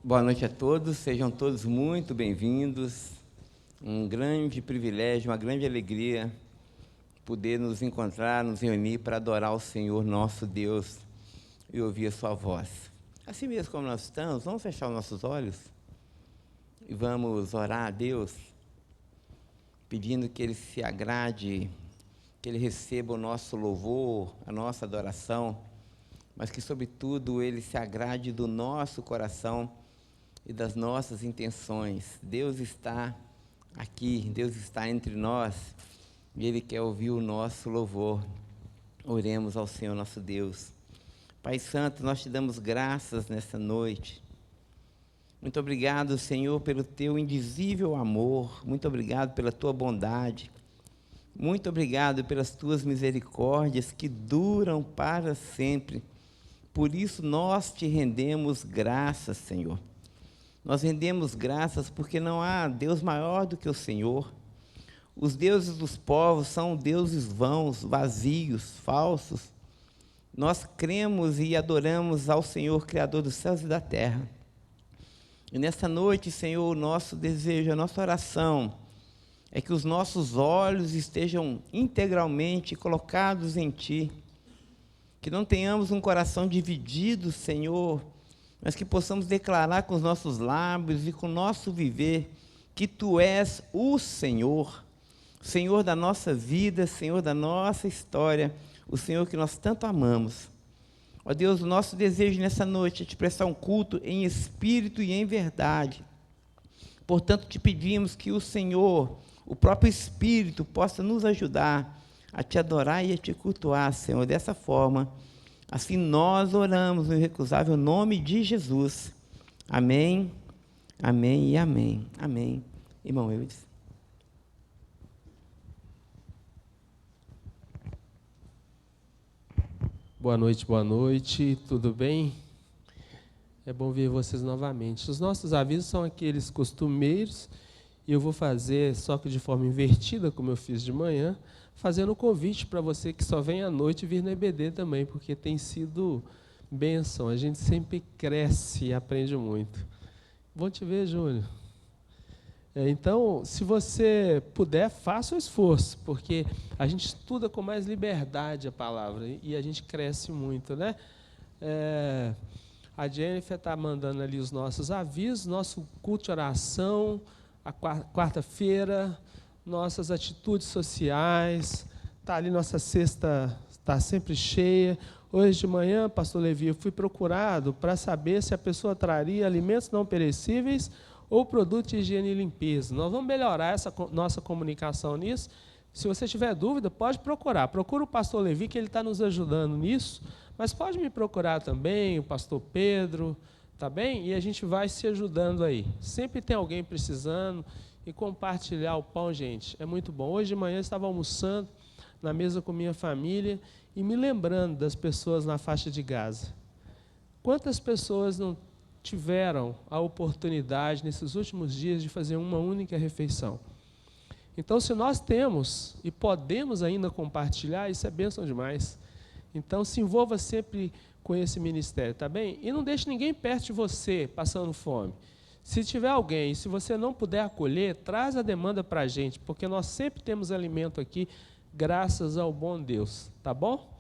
Boa noite a todos, sejam todos muito bem-vindos. Um grande privilégio, uma grande alegria poder nos encontrar, nos reunir para adorar o Senhor nosso Deus e ouvir a sua voz. Assim mesmo como nós estamos, vamos fechar os nossos olhos e vamos orar a Deus, pedindo que Ele se agrade, que Ele receba o nosso louvor, a nossa adoração, mas que, sobretudo, Ele se agrade do nosso coração e das nossas intenções. Deus está aqui, Deus está entre nós e Ele quer ouvir o nosso louvor. Oremos ao Senhor nosso Deus. Pai Santo, nós te damos graças nesta noite. Muito obrigado, Senhor, pelo teu indizível amor. Muito obrigado pela tua bondade. Muito obrigado pelas tuas misericórdias que duram para sempre. Por isso nós te rendemos graças, Senhor. Nós rendemos graças porque não há Deus maior do que o Senhor. Os deuses dos povos são deuses vãos, vazios, falsos. Nós cremos e adoramos ao Senhor, Criador dos céus e da terra. E nesta noite, Senhor, o nosso desejo, a nossa oração é que os nossos olhos estejam integralmente colocados em Ti, que não tenhamos um coração dividido, Senhor, mas que possamos declarar com os nossos lábios e com o nosso viver que Tu és o Senhor, Senhor da nossa vida, Senhor da nossa história, o Senhor que nós tanto amamos. Ó Deus, o nosso desejo nessa noite é Te prestar um culto em espírito e em verdade. Portanto, Te pedimos que o Senhor, o próprio Espírito, possa nos ajudar a Te adorar e a Te cultuar, Senhor, dessa forma. Assim nós oramos no irrecusável nome de Jesus. Amém, amém e amém. Amém. Irmão Eudes. Boa noite, tudo bem? É bom ver vocês novamente. Os nossos avisos são aqueles costumeiros, e eu vou fazer, só que de forma invertida, como eu fiz de manhã, fazendo um convite para você que só vem à noite vir no EBD também, porque tem sido bênção, a gente sempre cresce e aprende muito. Bom te ver, Júnior. Então, se você puder, faça o esforço, porque a gente estuda com mais liberdade a palavra e a gente cresce muito, né? A Jennifer está mandando ali os nossos avisos, nosso culto de oração, a quarta-feira, nossas atitudes sociais, está ali nossa cesta, está sempre cheia. Hoje de manhã, pastor Levi, eu fui procurado para saber se a pessoa traria alimentos não perecíveis ou produto de higiene e limpeza. Nós vamos melhorar essa nossa comunicação nisso. Se você tiver dúvida, pode procurar. Procura o pastor Levi, que ele está nos ajudando nisso, mas pode me procurar também, o pastor Pedro, tá bem? E a gente vai se ajudando aí. Sempre tem alguém precisando, e compartilhar o pão, gente, é muito bom. Hoje de manhã eu estava almoçando na mesa com minha família e me lembrando das pessoas na faixa de Gaza. Quantas pessoas não tiveram a oportunidade, nesses últimos dias, de fazer uma única refeição? Então, se nós temos e podemos ainda compartilhar, isso é bênção demais. Então, se envolva sempre com esse ministério, tá bem? E não deixe ninguém perto de você passando fome. Se tiver alguém, se você não puder acolher, traz a demanda para a gente, porque nós sempre temos alimento aqui, graças ao bom Deus, tá bom?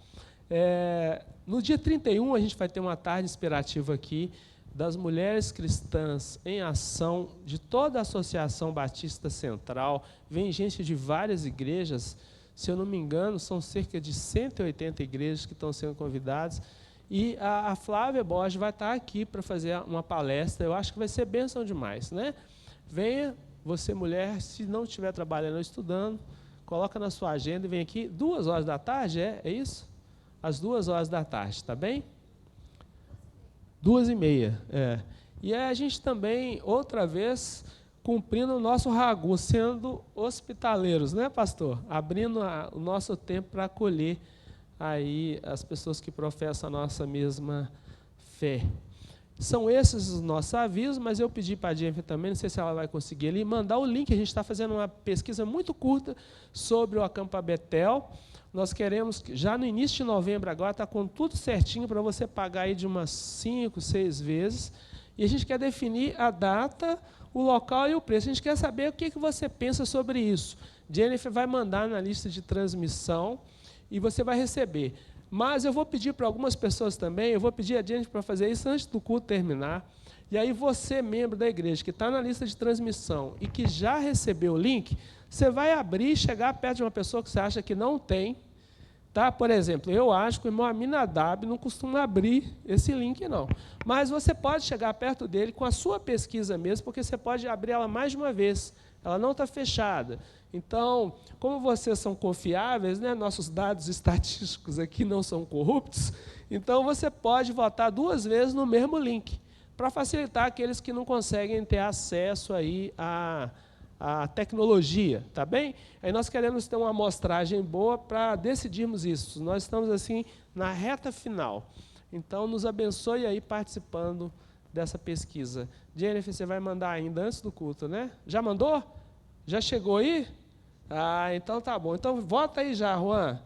No dia 31, a gente vai ter uma tarde inspirativa aqui, das mulheres cristãs em ação, de toda a Associação Batista Central. Vem gente de várias igrejas, se eu não me engano, são cerca de 180 igrejas que estão sendo convidadas, e a Flávia Borges vai estar aqui para fazer uma palestra. Eu acho que vai ser bênção demais, né? Venha, você mulher, se não estiver trabalhando ou estudando, coloca na sua agenda e vem aqui, 2 horas da tarde, é isso? Às 2 horas da tarde, tá bem? 2h30, E a gente também, outra vez, cumprindo o nosso ragu, sendo hospitaleiros, né, pastor? Abrindo o nosso tempo para acolher aí as pessoas que professam a nossa mesma fé. São esses os nossos avisos, mas eu pedi para a Jennifer também, não sei se ela vai conseguir ali, mandar o link. A gente está fazendo uma pesquisa muito curta sobre o Acampa Betel. Nós queremos, já no início de novembro agora, está com tudo certinho para você pagar aí de umas 5, 6 vezes e a gente quer definir a data, o local e o preço. A gente quer saber o que você pensa sobre isso. Jennifer vai mandar na lista de transmissão e você vai receber. Mas eu vou pedir para algumas pessoas também, eu vou pedir a Jennifer para fazer isso antes do culto terminar. E aí você, membro da igreja, que está na lista de transmissão e que já recebeu o link, você vai abrir e chegar perto de uma pessoa que você acha que não tem. Tá? Por exemplo, eu acho que o irmão Aminadab não costuma abrir esse link, não. Mas você pode chegar perto dele com a sua pesquisa mesmo, porque você pode abrir ela mais de uma vez. Ela não está fechada. Então, como vocês são confiáveis, né, nossos dados estatísticos aqui não são corruptos, então você pode votar 2 vezes no mesmo link, para facilitar aqueles que não conseguem ter acesso aí a tecnologia, tá bem? Aí nós queremos ter uma amostragem boa para decidirmos isso. Nós estamos, assim, na reta final. Então, nos abençoe aí participando dessa pesquisa. Jennifer, você vai mandar ainda antes do culto, né? Já mandou? Já chegou aí? Ah, então tá bom. Então, vota aí já, Juan.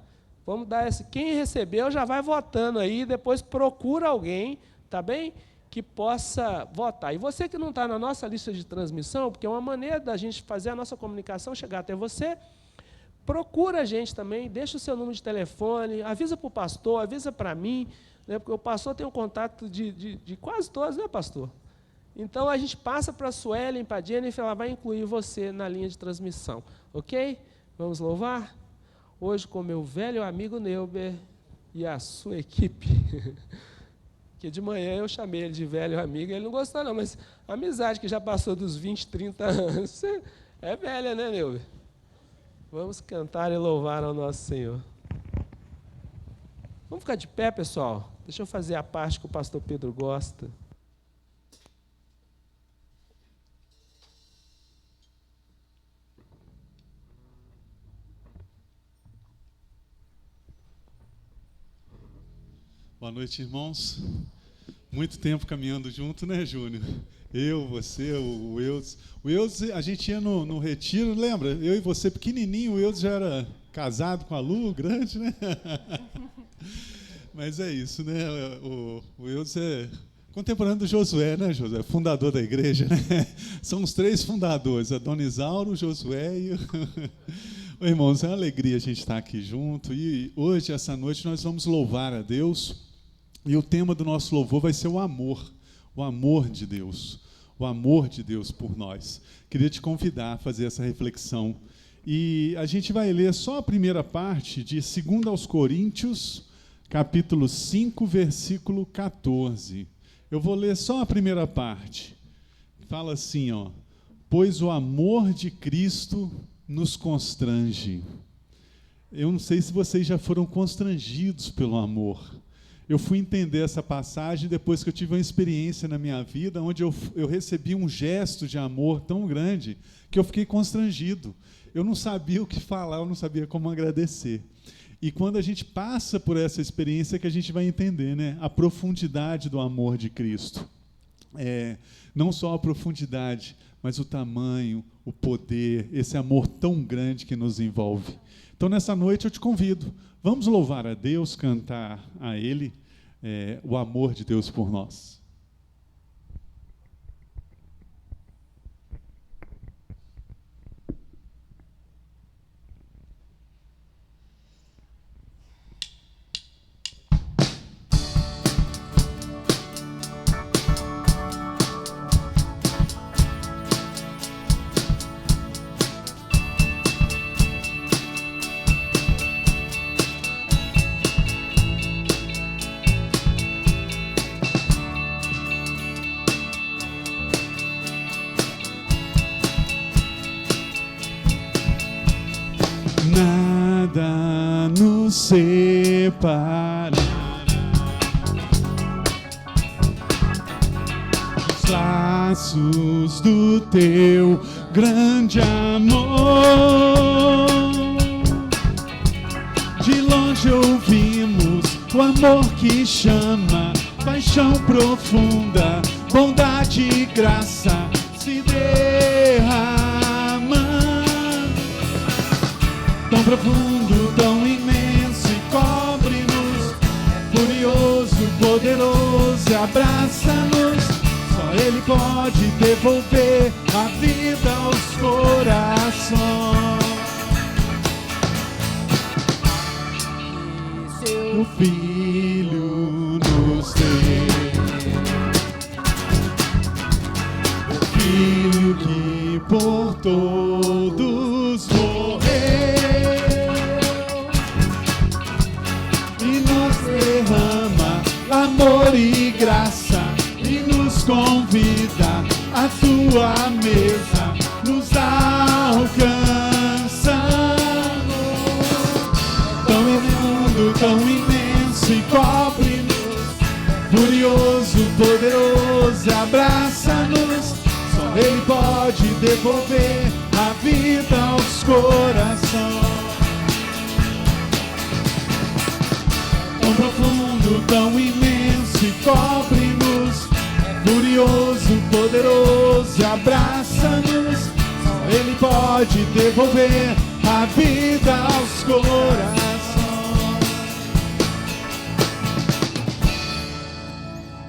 Vamos dar esse... Quem recebeu já vai votando aí, depois procura alguém, tá bem? Que possa votar. E você que não está na nossa lista de transmissão, porque é uma maneira da gente fazer a nossa comunicação chegar até você, procura a gente também, deixa o seu número de telefone, avisa para o pastor, avisa para mim, né, porque o pastor tem um contato de quase todos, né, pastor? Então, a gente passa para a Suelen, para a Jennifer, ela vai incluir você na linha de transmissão. Ok? Vamos louvar? Hoje com meu velho amigo Neuber e a sua equipe. Que de manhã eu chamei ele de velho amigo, ele não gostou não, mas a amizade que já passou dos 20, 30 anos, é velha, né, Neuber? Vamos cantar e louvar ao nosso Senhor. Vamos ficar de pé, pessoal? Deixa eu fazer a parte que o pastor Pedro gosta. Boa noite, irmãos. Muito tempo caminhando junto, né, Júnior? Eu, você, o Eudes. O Eudes, a gente ia no retiro, lembra? Eu e você pequenininho, o Eudes já era casado com a Lu, grande, né? Mas é isso, né? O Eudes é contemporâneo do Josué, né, Josué? Fundador da igreja, né? São os 3 fundadores, a Dona Isaura, o Josué e o... Irmãos, é uma alegria a gente estar aqui junto. E hoje, essa noite, nós vamos louvar a Deus. E o tema do nosso louvor vai ser o amor de Deus, o amor de Deus por nós. Queria te convidar a fazer essa reflexão. E a gente vai ler só a primeira parte de 2 aos Coríntios, capítulo 5, versículo 14. Eu vou ler só a primeira parte. Fala assim, ó: pois o amor de Cristo nos constrange. Eu não sei se vocês já foram constrangidos pelo amor. Eu fui entender essa passagem depois que eu tive uma experiência na minha vida onde eu recebi um gesto de amor tão grande que eu fiquei constrangido. Eu não sabia o que falar, eu não sabia como agradecer. E quando a gente passa por essa experiência que a gente vai entender, né, a profundidade do amor de Cristo. Não só a profundidade, mas o tamanho, o poder, esse amor tão grande que nos envolve. Então, nessa noite, eu te convido, vamos louvar a Deus, cantar a Ele o amor de Deus por nós. Nada nos separa dos laços do teu grande amor. De longe ouvimos o amor que chama, paixão profunda, bondade e graça se derrama. Tão profundo, tão imenso e cobre-nos, furioso, poderoso, abraça-nos. Só Ele pode devolver a vida aos corações. O Filho nos deu, o Filho que por todos morreu e nos derrama amor e graça e nos convida à sua mesa, nos alcança. Tão imundo, tão imenso e cobre-nos, furioso, poderoso, abraça-nos. Só Ele pode devolver a vida aos corações. Tão profundo, tão imenso e cobre-nos, furioso, poderoso, abraça-nos. Só Ele pode devolver a vida aos corações.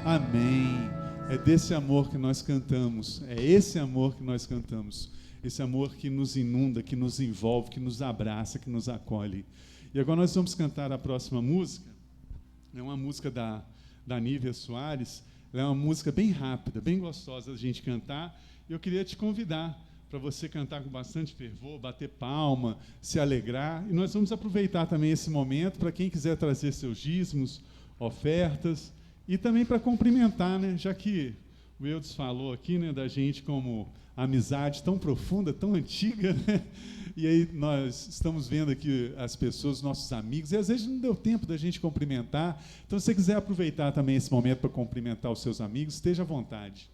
Amém. É desse amor que nós cantamos. É esse amor que nós cantamos. Esse amor que nos inunda, que nos envolve, que nos abraça, que nos acolhe. E agora nós vamos cantar a próxima música. É uma música da Nívia Soares. Ela é uma música bem rápida, bem gostosa da gente cantar. E eu queria te convidar para você cantar com bastante fervor, bater palma, se alegrar. E nós vamos aproveitar também esse momento para quem quiser trazer seus dízimos, ofertas, e também para cumprimentar, né? Já que o Eudes falou aqui, né, da gente como amizade tão profunda, tão antiga, né? E aí nós estamos vendo aqui as pessoas, nossos amigos, e às vezes não deu tempo da gente cumprimentar. Então, se você quiser aproveitar também esse momento para cumprimentar os seus amigos, esteja à vontade.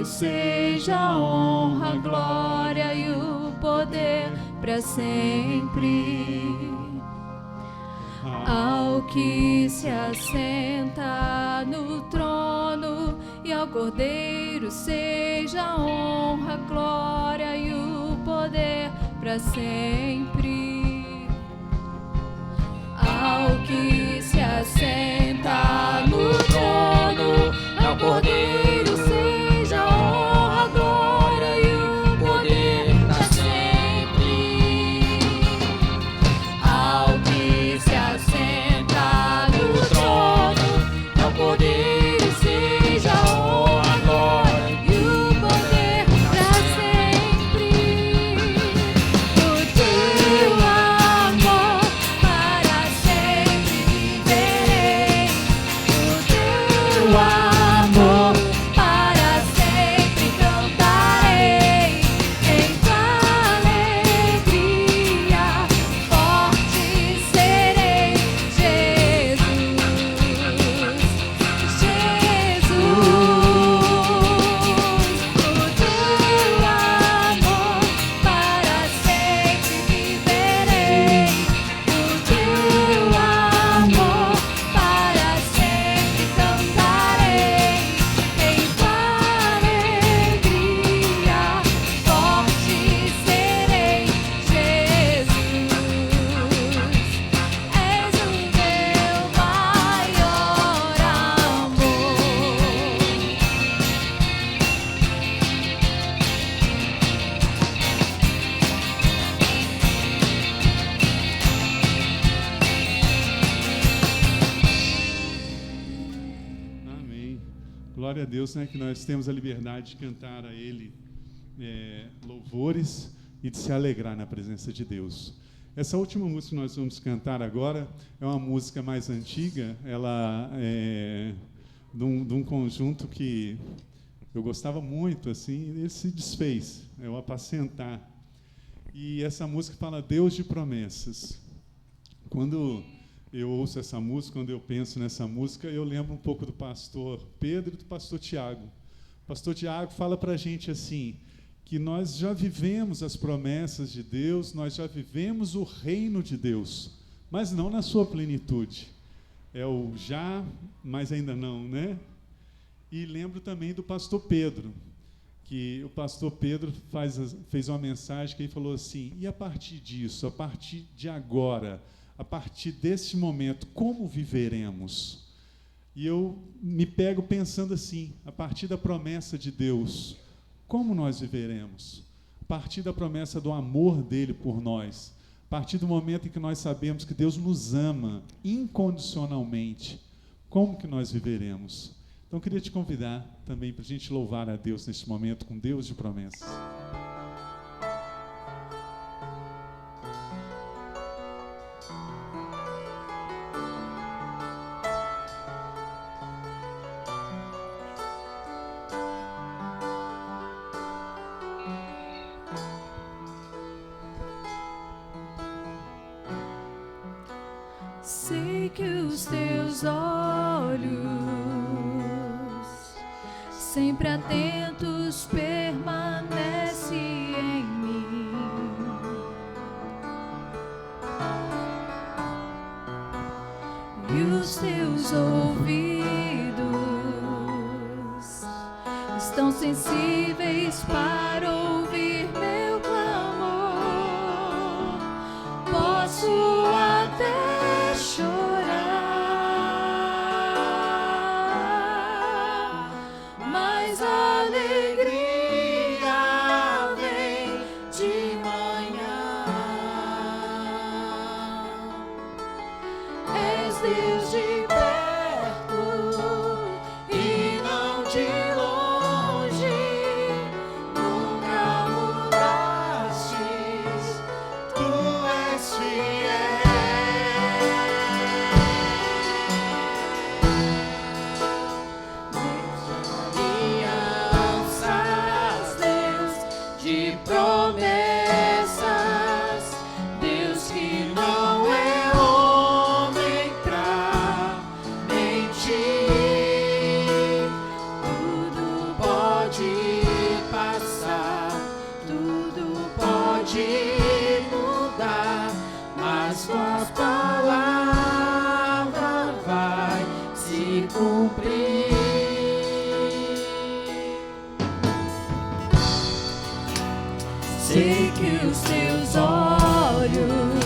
Cordeiro seja a honra, a glória e o poder para sempre. Ao que se assenta no trono e ao Cordeiro seja a honra, a glória e o poder para sempre. Ao que se assenta no trono, ao Cordeiro seja a honra, a glória e o poder para sempre. Ao que se assenta no trono, ao Cordeiro seja a honra, a glória e o poder para sempre. O teu amor para sempre viverei. O teu amor para sempre cantarei. Em tua alegria forte serei. Jesus, Jesus, o teu amor para sempre viverei. O teu amor para sempre cantarei. Em tua alegria forte serei. Jesus, és o meu maior amor. Amém. Glória a Deus, né, que nós temos a liberdade de cantar a Ele louvores e de se alegrar na presença de Deus. Essa última música que nós vamos cantar agora é uma música mais antiga, ela é de um conjunto que eu gostava muito, assim, ele se desfez, é o Apacentar. E essa música fala Deus de promessas. Quando eu ouço essa música, quando eu penso nessa música, eu lembro um pouco do pastor Pedro e do pastor Tiago. O pastor Tiago fala para a gente assim, que nós já vivemos as promessas de Deus, nós já vivemos o reino de Deus, mas não na sua plenitude. É o já, mas ainda não, né? E lembro também do pastor Pedro, que o pastor Pedro fez uma mensagem que ele falou assim, e a partir disso, a partir de agora, a partir desse momento, como viveremos? E eu me pego pensando assim, a partir da promessa de Deus, como nós viveremos? A partir da promessa do amor dele por nós, a partir do momento em que nós sabemos que Deus nos ama incondicionalmente, como que nós viveremos? Então, eu queria te convidar também para a gente louvar a Deus nesse momento com Deus de promessas. Sei que os teus olhos, sempre atentos, permanecem em mim. E os teus ouvidos estão sensíveis para ouvir meu clamor. Posso até chorar, mas a alegria vem de manhã. És Deus de perto e não de longe, nunca mudastes, tu és fiel. Alianças, Deus de promessas, Deus que não é homem pra mentir. que os teus olhos,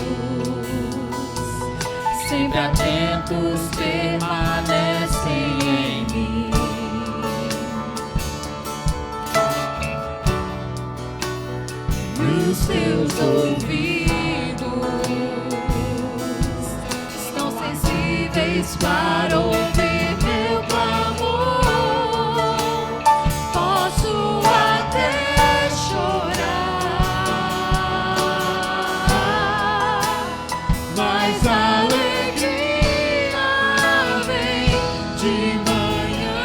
sempre atentos, permanecem em mim. E os teus ouvidos estão sensíveis para ouvir meu clamor. Posso até chorar, mas a alegria vem de manhã.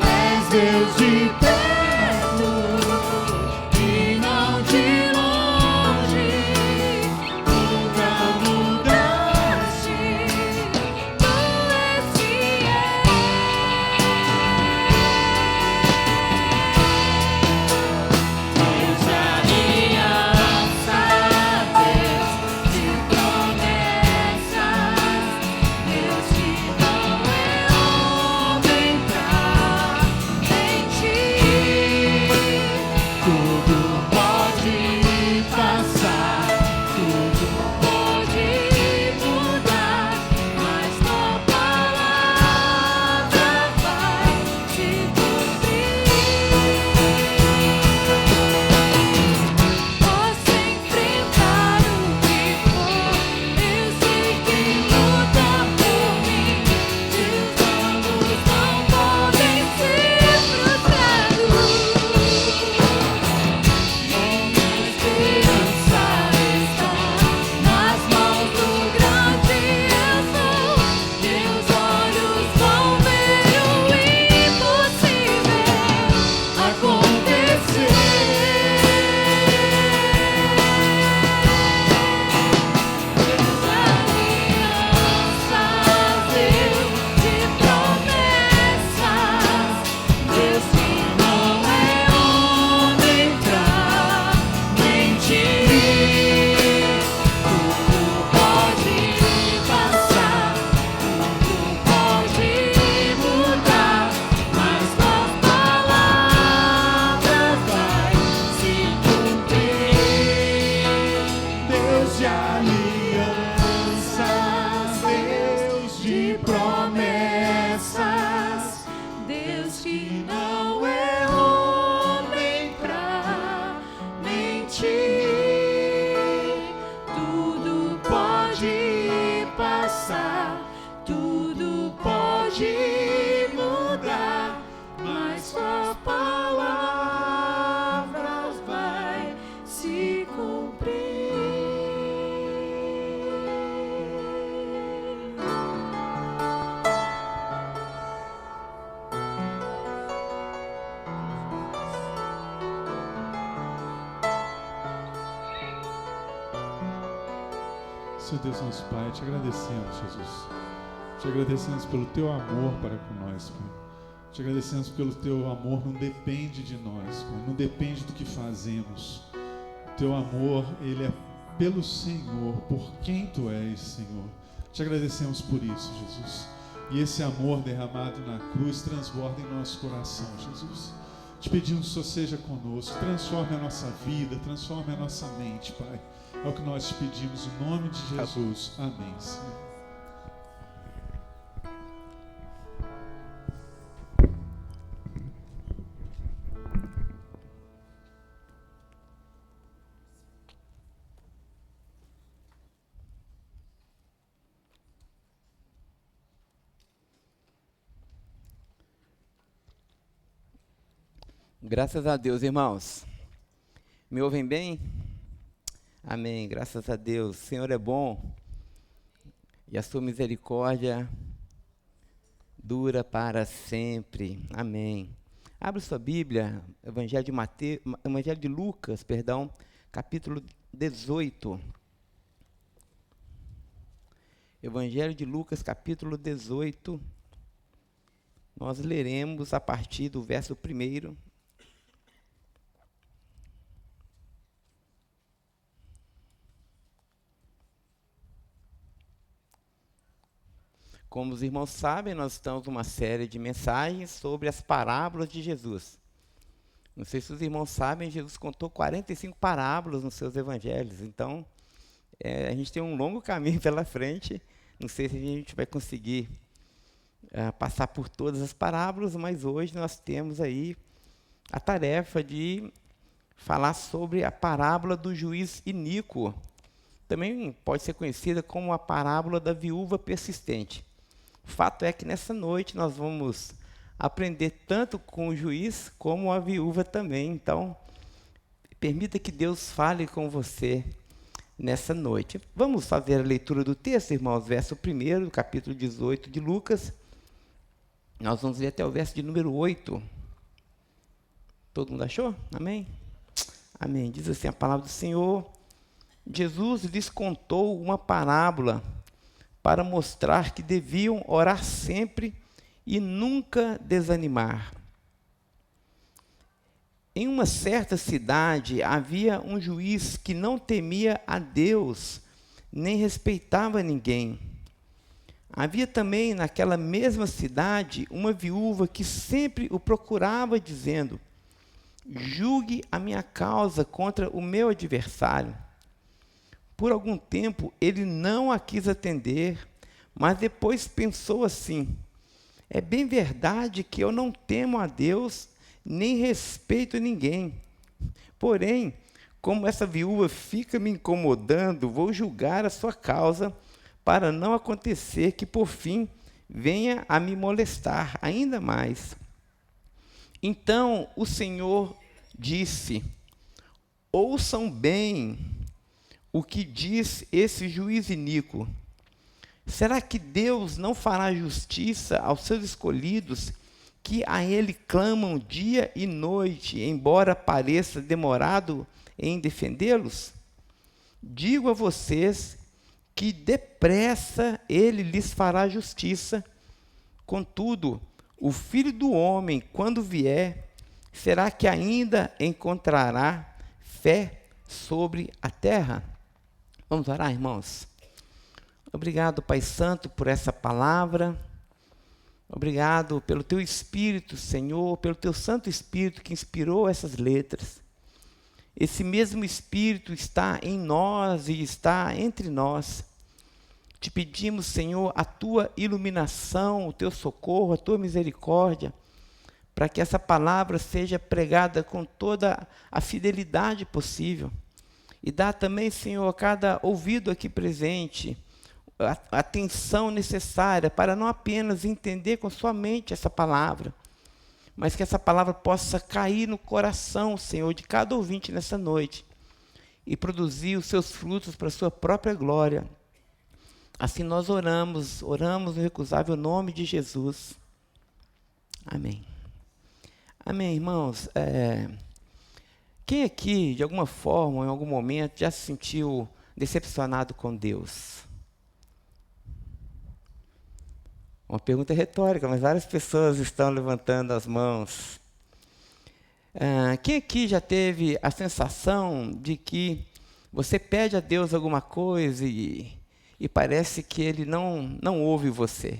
És Deus de perto e não de longe, nunca mudaste, tu és fiel. Deus de aliança, Deus de promessas, Deus que não é homem pra mentir. Tudo pode passar, tudo pode mudar, mas tua palavra vai se cumprir. Posso enfrentar o que for, eu sei quem luta por mim. Teus planos não podem ser frustrados. Minha esperança está nas mãos do grande eu sou. Teus olhos vão ver o impossível acontecer. Deus de alianças, Deus de promessas, Deus que não é homem pra mentir. Tudo pode passar, tudo pode mudar, mas tuas palavras vai se cumprir. Deus de alianças, Deus de promessas, Deus que não é homem pra mentir. Tudo pode passar, tudo pode mudar, mas suas palavras vai se cumprir. Senhor Deus, nosso Pai, te agradecemos, Jesus. Te agradecemos pelo teu amor para com nós, Pai. Te agradecemos pelo teu amor, não depende de nós, Pai, não depende do que fazemos. O teu amor, ele é pelo Senhor, por quem tu és, Senhor. Te agradecemos por isso, Jesus. E esse amor derramado na cruz transborda em nosso coração, Jesus. Te pedimos que o Senhor seja conosco, transforme a nossa vida, transforme a nossa mente, Pai. É o que nós te pedimos em nome de Jesus. Amém, Senhor. Graças a Deus, irmãos. Me ouvem bem? Amém. Graças a Deus. O Senhor é bom e a sua misericórdia dura para sempre. Amém. Abre sua Bíblia, Evangelho de Lucas, capítulo 18. Evangelho de Lucas, capítulo 18. Nós leremos a partir do verso 1. Como os irmãos sabem, nós estamos numa série de mensagens sobre as parábolas de Jesus. Não sei se os irmãos sabem, Jesus contou 45 parábolas nos seus evangelhos. Então, a gente tem um longo caminho pela frente. Não sei se a gente vai conseguir passar por todas as parábolas, mas hoje nós temos aí a tarefa de falar sobre a parábola do juiz iníquo. Também pode ser conhecida como a parábola da viúva persistente. O fato é que nessa noite nós vamos aprender tanto com o juiz como a viúva também. Então, permita que Deus fale com você nessa noite. Vamos fazer a leitura do texto, irmãos, verso 1, capítulo 18 de Lucas. Nós vamos ler até o verso de número 8. Todo mundo achou? Amém? Amém. Diz assim a palavra do Senhor: Jesus lhes contou uma parábola para mostrar que deviam orar sempre e nunca desanimar. Em uma certa cidade havia um juiz que não temia a Deus, nem respeitava ninguém. Havia também naquela mesma cidade uma viúva que sempre o procurava, dizendo: julgue a minha causa contra o meu adversário. Por algum tempo ele não a quis atender, mas depois pensou assim: é bem verdade que eu não temo a Deus, nem respeito ninguém. Porém, como essa viúva fica me incomodando, vou julgar a sua causa, para não acontecer que, por fim, venha a me molestar ainda mais. Então o Senhor disse: ouçam bem o que diz esse juiz iníquo. Será que Deus não fará justiça aos seus escolhidos, que a Ele clamam dia e noite, embora pareça demorado em defendê-los? Digo a vocês que depressa Ele lhes fará justiça. Contudo, o Filho do Homem, quando vier, será que ainda encontrará fé sobre a terra? Vamos orar, irmãos? Obrigado, Pai Santo, por essa palavra. Obrigado pelo Teu Espírito, Senhor, pelo Teu Santo Espírito que inspirou essas letras. Esse mesmo Espírito está em nós e está entre nós. Te pedimos, Senhor, a Tua iluminação, o Teu socorro, a Tua misericórdia, para que essa palavra seja pregada com toda a fidelidade possível. E dá também, Senhor, a cada ouvido aqui presente a atenção necessária para não apenas entender com sua mente essa palavra, mas que essa palavra possa cair no coração, Senhor, de cada ouvinte nessa noite e produzir os seus frutos para a sua própria glória. Assim nós oramos no recusável nome de Jesus. Amém. Amém, irmãos. Quem aqui, de alguma forma, em algum momento, já se sentiu decepcionado com Deus? Uma pergunta retórica, mas várias pessoas estão levantando as mãos. Quem aqui já teve a sensação de que você pede a Deus alguma coisa e parece que Ele não ouve você?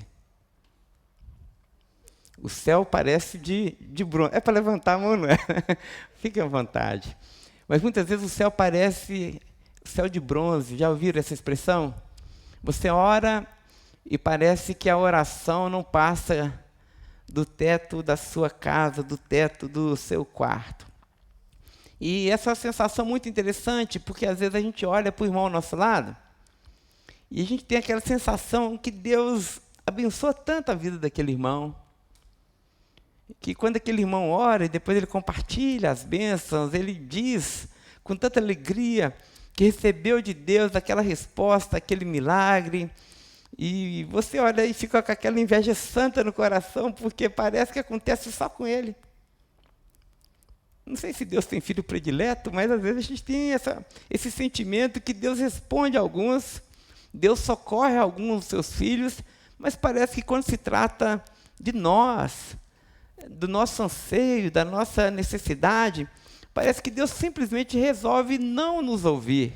O céu parece de bronze. É para levantar a mão, não é? Fique à vontade. Mas muitas vezes o céu parece céu de bronze. Já ouviram essa expressão? Você ora e parece que a oração não passa do teto da sua casa, do teto do seu quarto. E essa é uma sensação muito interessante, porque às vezes a gente olha para o irmão ao nosso lado e a gente tem aquela sensação que Deus abençoa tanto a vida daquele irmão, que quando aquele irmão ora e depois ele compartilha as bênçãos, ele diz com tanta alegria que recebeu de Deus aquela resposta, aquele milagre. E você olha e fica com aquela inveja santa no coração, porque parece que acontece só com ele. Não sei se Deus tem filho predileto, mas às vezes a gente tem esse sentimento que Deus responde a alguns, Deus socorre alguns dos seus filhos, mas parece que quando se trata de nós, do nosso anseio, da nossa necessidade, parece que Deus simplesmente resolve não nos ouvir.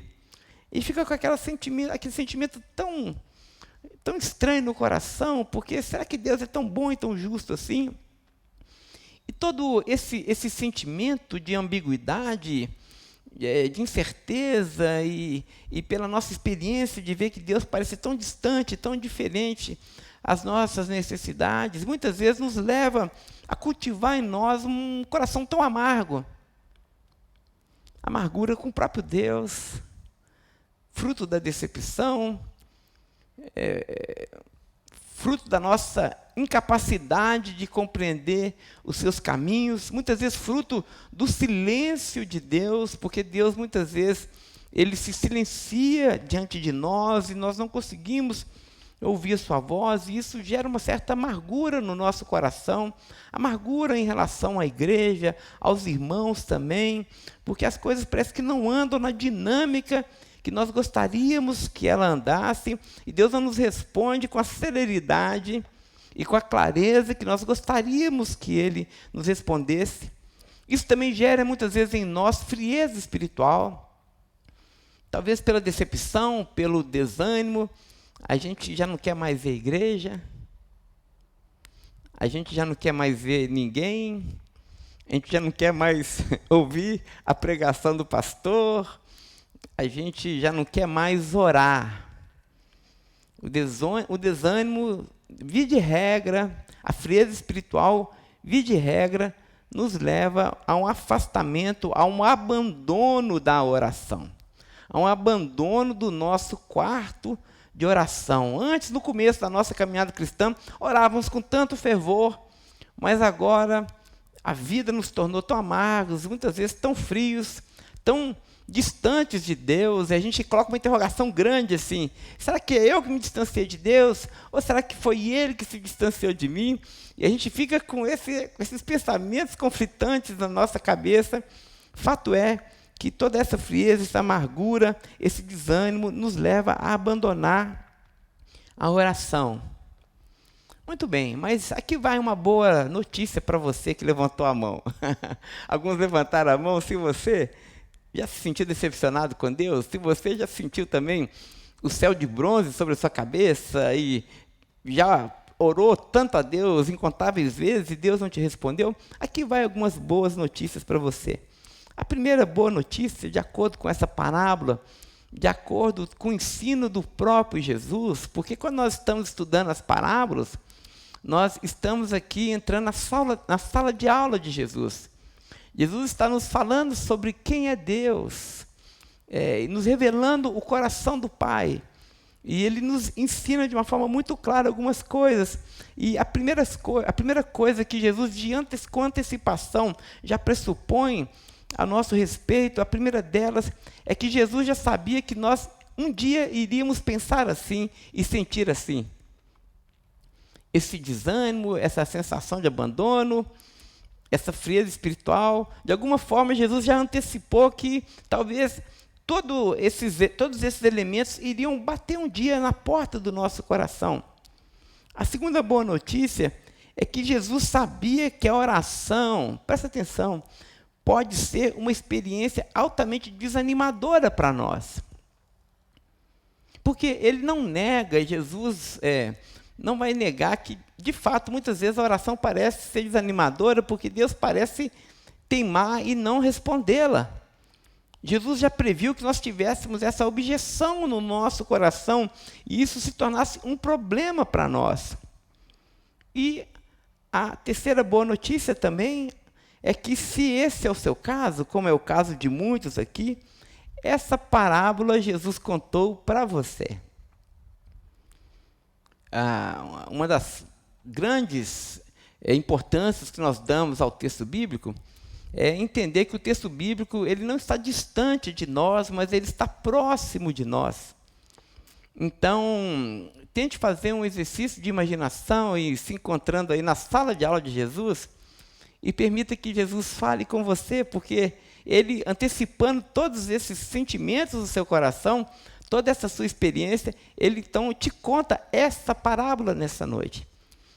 E fica com aquele sentimento tão estranho no coração, porque será que Deus é tão bom e tão justo assim? E todo esse sentimento de ambiguidade, de incerteza e pela nossa experiência de ver que Deus parece tão distante, tão diferente às nossas necessidades, muitas vezes nos leva a cultivar em nós um coração tão amargo. Amargura com o próprio Deus, fruto da decepção, fruto da nossa incapacidade de compreender os seus caminhos, muitas vezes fruto do silêncio de Deus, porque Deus muitas vezes ele se silencia diante de nós e nós não conseguimos ouvir a sua voz, e isso gera uma certa amargura no nosso coração, amargura em relação à igreja, aos irmãos também, porque as coisas parecem que não andam na dinâmica que nós gostaríamos que ela andasse, e Deus não nos responde com a celeridade e com a clareza que nós gostaríamos que Ele nos respondesse. Isso também gera muitas vezes em nós frieza espiritual, talvez pela decepção, pelo desânimo. A gente já não quer mais ver a igreja, a gente já não quer mais ver ninguém, a gente já não quer mais ouvir a pregação do pastor, a gente já não quer mais orar. O desânimo, via de regra, a frieza espiritual, via de regra, nos leva a um afastamento, a um abandono da oração, a um abandono do nosso quarto de oração. Antes, no começo da nossa caminhada cristã, orávamos com tanto fervor, mas agora a vida nos tornou tão amargos, muitas vezes tão frios, tão distantes de Deus, e a gente coloca uma interrogação grande assim: será que é eu que me distanciei de Deus? Ou será que foi Ele que se distanciou de mim? E a gente fica com esses pensamentos conflitantes na nossa cabeça. Fato é que toda essa frieza, essa amargura, esse desânimo nos leva a abandonar a oração. Muito bem, mas aqui vai uma boa notícia para você que levantou a mão. Alguns levantaram a mão. Se você já se sentiu decepcionado com Deus, se você já sentiu também o céu de bronze sobre a sua cabeça e já orou tanto a Deus incontáveis vezes e Deus não te respondeu, aqui vai algumas boas notícias para você. A primeira boa notícia, de acordo com essa parábola, de acordo com o ensino do próprio Jesus, porque quando nós estamos estudando as parábolas, nós estamos aqui entrando na sala de aula de Jesus. Jesus está nos falando sobre quem é Deus, nos revelando o coração do Pai. E Ele nos ensina de uma forma muito clara algumas coisas. E a primeira coisa que Jesus, com antecipação, já pressupõe a nosso respeito, a primeira delas é que Jesus já sabia que nós um dia iríamos pensar assim e sentir assim. Esse desânimo, essa sensação de abandono, essa frieza espiritual, de alguma forma Jesus já antecipou que talvez todos esses elementos iriam bater um dia na porta do nosso coração. A segunda boa notícia é que Jesus sabia que a oração, presta atenção, pode ser uma experiência altamente desanimadora para nós. Porque Ele não nega, Jesus não vai negar que, de fato, muitas vezes a oração parece ser desanimadora, porque Deus parece teimar e não respondê-la. Jesus já previu que nós tivéssemos essa objeção no nosso coração e isso se tornasse um problema para nós. E a terceira boa notícia também é que, se esse é o seu caso, como é o caso de muitos aqui, essa parábola Jesus contou para você. Uma das grandes importâncias que nós damos ao texto bíblico é entender que o texto bíblico ele não está distante de nós, mas ele está próximo de nós. Então, tente fazer um exercício de imaginação e se encontrando aí na sala de aula de Jesus e permita que Jesus fale com você, porque Ele, antecipando todos esses sentimentos do seu coração, toda essa sua experiência, Ele então te conta essa parábola nessa noite.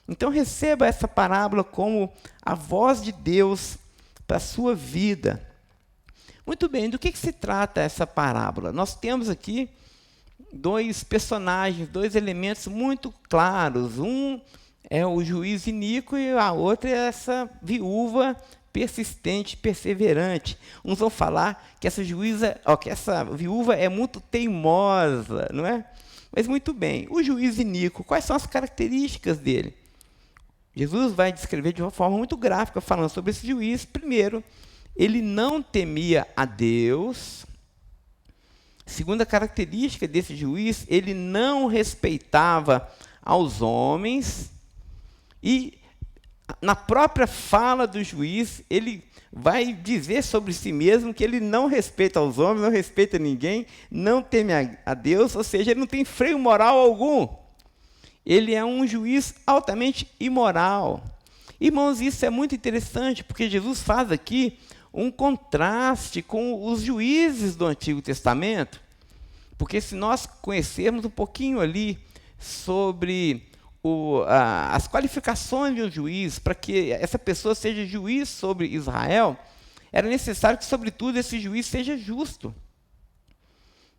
Então receba essa parábola como a voz de Deus para a sua vida. Muito bem, do que se trata essa parábola? Nós temos aqui dois personagens, dois elementos muito claros. Um é o juiz iníquo e a outra é essa viúva persistente, perseverante. Uns vão falar que essa viúva é muito teimosa, não é? Mas muito bem, o juiz iníquo, quais são as características dele? Jesus vai descrever de uma forma muito gráfica, falando sobre esse juiz. Primeiro, ele não temia a Deus. Segunda característica desse juiz, ele não respeitava aos homens. E na própria fala do juiz, ele vai dizer sobre si mesmo que ele não respeita aos homens, não respeita ninguém, não teme a Deus, ou seja, ele não tem freio moral algum. Ele é um juiz altamente imoral. Irmãos, isso é muito interessante, porque Jesus faz aqui um contraste com os juízes do Antigo Testamento, porque se nós conhecermos um pouquinho ali sobre as qualificações de um juiz, para que essa pessoa seja juiz sobre Israel, era necessário que, sobretudo, esse juiz seja justo,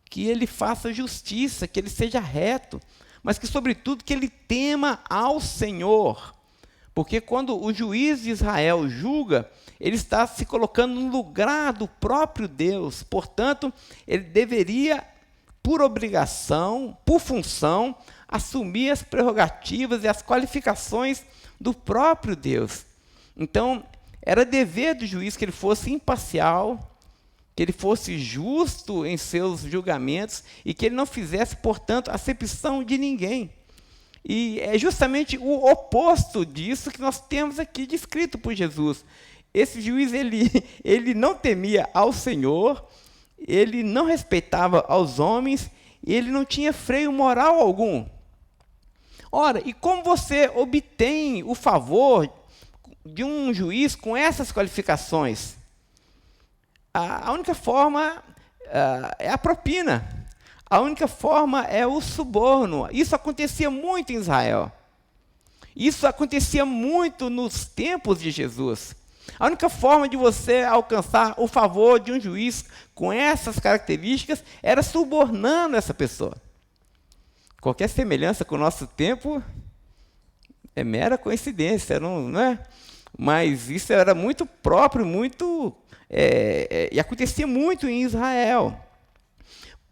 que ele faça justiça, que ele seja reto, mas que, sobretudo, que ele tema ao Senhor. Porque quando o juiz de Israel julga, ele está se colocando no lugar do próprio Deus. Portanto, ele deveria, por obrigação, por função, assumir as prerrogativas e as qualificações do próprio Deus. Então, era dever do juiz que ele fosse imparcial, que ele fosse justo em seus julgamentos e que ele não fizesse, portanto, acepção de ninguém. E é justamente o oposto disso que nós temos aqui descrito por Jesus. Esse juiz, ele não temia ao Senhor, ele não respeitava aos homens, e ele não tinha freio moral algum. Ora, e como você obtém o favor de um juiz com essas qualificações? A única forma é a propina. A única forma é o suborno. Isso acontecia muito em Israel. Isso acontecia muito nos tempos de Jesus. A única forma de você alcançar o favor de um juiz com essas características era subornando essa pessoa. Qualquer semelhança com o nosso tempo é mera coincidência, não é? Mas isso era muito próprio, e acontecia muito em Israel.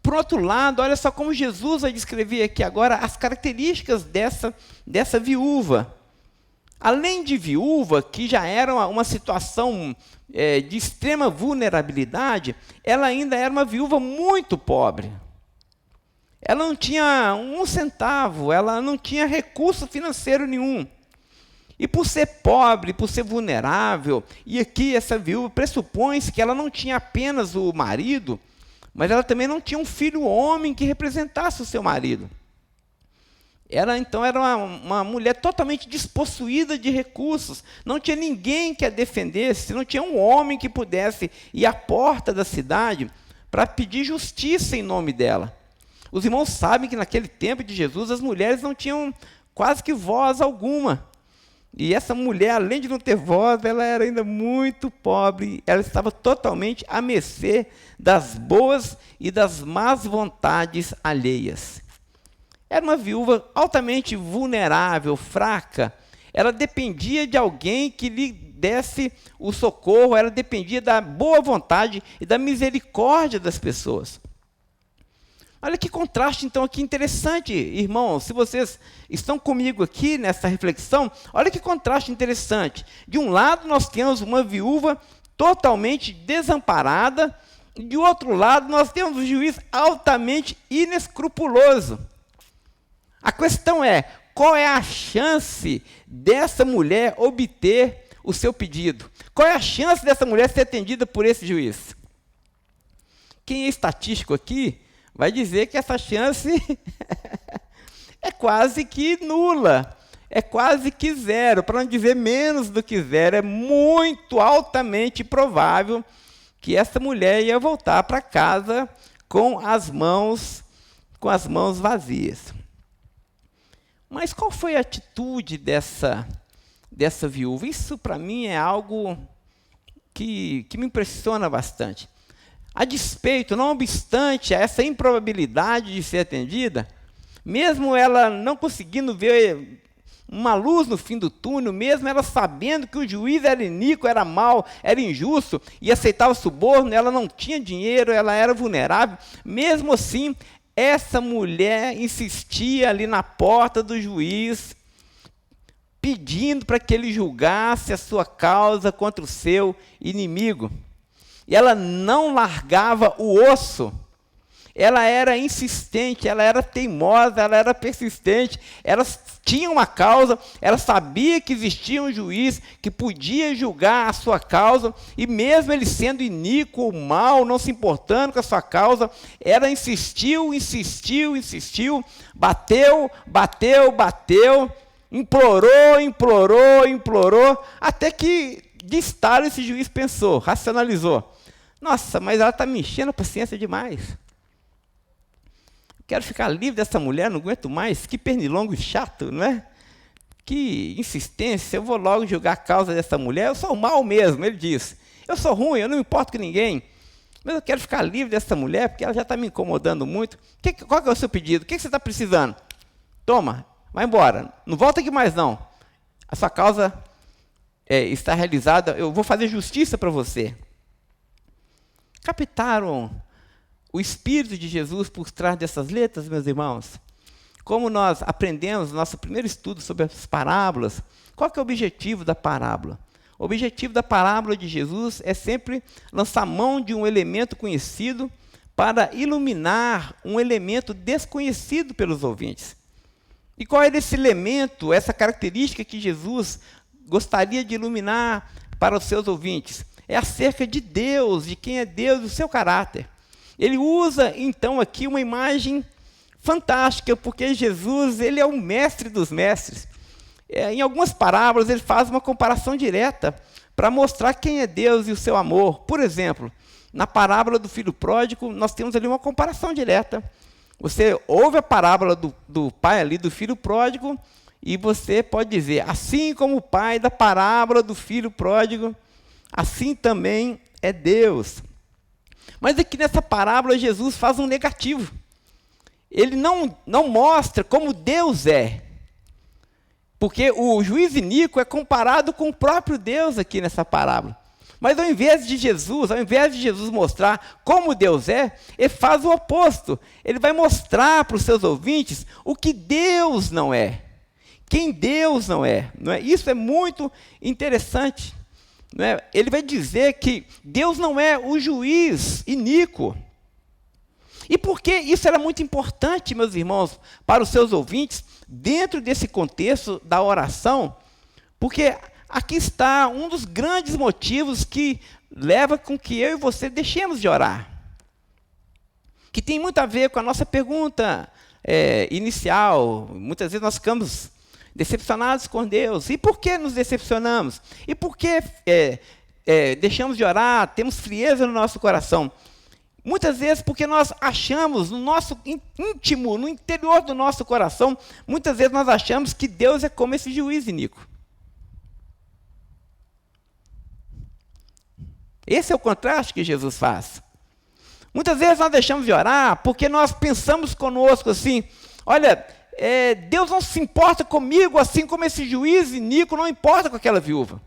Por outro lado, olha só como Jesus vai descrever aqui agora as características dessa viúva. Além de viúva, que já era uma situação de extrema vulnerabilidade, ela ainda era uma viúva muito pobre. Ela não tinha um centavo, ela não tinha recurso financeiro nenhum. E por ser pobre, por ser vulnerável, e aqui essa viúva pressupõe-se que ela não tinha apenas o marido, mas ela também não tinha um filho homem que representasse o seu marido. Ela, então, era uma mulher totalmente despossuída de recursos. Não tinha ninguém que a defendesse, não tinha um homem que pudesse ir à porta da cidade para pedir justiça em nome dela. Os irmãos sabem que naquele tempo de Jesus, as mulheres não tinham quase que voz alguma. E essa mulher, além de não ter voz, ela era ainda muito pobre. Ela estava totalmente à mercê das boas e das más vontades alheias. Era uma viúva altamente vulnerável, fraca. Ela dependia de alguém que lhe desse o socorro, ela dependia da boa vontade e da misericórdia das pessoas. Olha que contraste, então, aqui interessante, irmãos. Se vocês estão comigo aqui nessa reflexão, olha que contraste interessante. De um lado, nós temos uma viúva totalmente desamparada, e de outro lado, nós temos um juiz altamente inescrupuloso. A questão é, qual é a chance dessa mulher obter o seu pedido? Qual é a chance dessa mulher ser atendida por esse juiz? Quem é estatístico aqui vai dizer que essa chance é quase que nula, é quase que zero, para não dizer menos do que zero. É muito altamente provável que essa mulher ia voltar para casa com as mãos vazias. Mas qual foi a atitude dessa viúva? Isso, para mim, é algo que me impressiona bastante. A despeito, não obstante essa improbabilidade de ser atendida, mesmo ela não conseguindo ver uma luz no fim do túnel, mesmo ela sabendo que o juiz era iníquo, era mau, era injusto e aceitava suborno, ela não tinha dinheiro, ela era vulnerável. Mesmo assim, essa mulher insistia ali na porta do juiz, pedindo para que ele julgasse a sua causa contra o seu inimigo. E ela não largava o osso. Ela era insistente, ela era teimosa, ela era persistente, ela tinha uma causa, ela sabia que existia um juiz que podia julgar a sua causa, e mesmo ele sendo iníquo ou mau, não se importando com a sua causa, ela insistiu, bateu, implorou, até que de estalo esse juiz pensou, racionalizou: nossa, mas ela está me enchendo a paciência demais. Quero ficar livre dessa mulher, não aguento mais. Que pernilongo chato, não é? Que insistência, eu vou logo julgar a causa dessa mulher. Eu sou mal mesmo, ele disse. Eu sou ruim, eu não me importo com ninguém. Mas eu quero ficar livre dessa mulher, porque ela já está me incomodando muito. Qual que é o seu pedido? O que você está precisando? Toma, vai embora. Não volta aqui mais, não. A sua causa está realizada, eu vou fazer justiça para você. Captaram o Espírito de Jesus por trás dessas letras, meus irmãos? Como nós aprendemos no nosso primeiro estudo sobre as parábolas, qual que é o objetivo da parábola? O objetivo da parábola de Jesus é sempre lançar mão de um elemento conhecido para iluminar um elemento desconhecido pelos ouvintes. E qual é esse elemento, essa característica que Jesus gostaria de iluminar para os seus ouvintes? É acerca de Deus, de quem é Deus, do seu caráter. Ele usa, então, aqui uma imagem fantástica, porque Jesus, ele é o mestre dos mestres. Em algumas parábolas, ele faz uma comparação direta para mostrar quem é Deus e o seu amor. Por exemplo, na parábola do filho pródigo, nós temos ali uma comparação direta. Você ouve a parábola do pai ali, do filho pródigo, e você pode dizer, assim como o pai da parábola do filho pródigo, assim também é Deus. Mas aqui nessa parábola, Jesus faz um negativo. Ele não mostra como Deus é. Porque o juiz iníquo é comparado com o próprio Deus aqui nessa parábola. Mas ao invés de Jesus mostrar como Deus é, ele faz o oposto. Ele vai mostrar para os seus ouvintes o que Deus não é. Quem Deus não é. Não é? Isso é muito interessante. Não é? Ele vai dizer que Deus não é o juiz iníquo. E por que isso era muito importante, meus irmãos, para os seus ouvintes, dentro desse contexto da oração? Porque aqui está um dos grandes motivos que leva com que eu e você deixemos de orar. Que tem muito a ver com a nossa pergunta inicial. Muitas vezes nós ficamos decepcionados com Deus. E por que nos decepcionamos? E por que deixamos de orar, temos frieza no nosso coração? Muitas vezes porque nós achamos, no nosso íntimo, no interior do nosso coração, muitas vezes nós achamos que Deus é como esse juiz iníquo. Esse é o contraste que Jesus faz. Muitas vezes nós deixamos de orar porque nós pensamos conosco assim, olha, Deus não se importa comigo assim como esse juiz iníquo não importa com aquela viúva.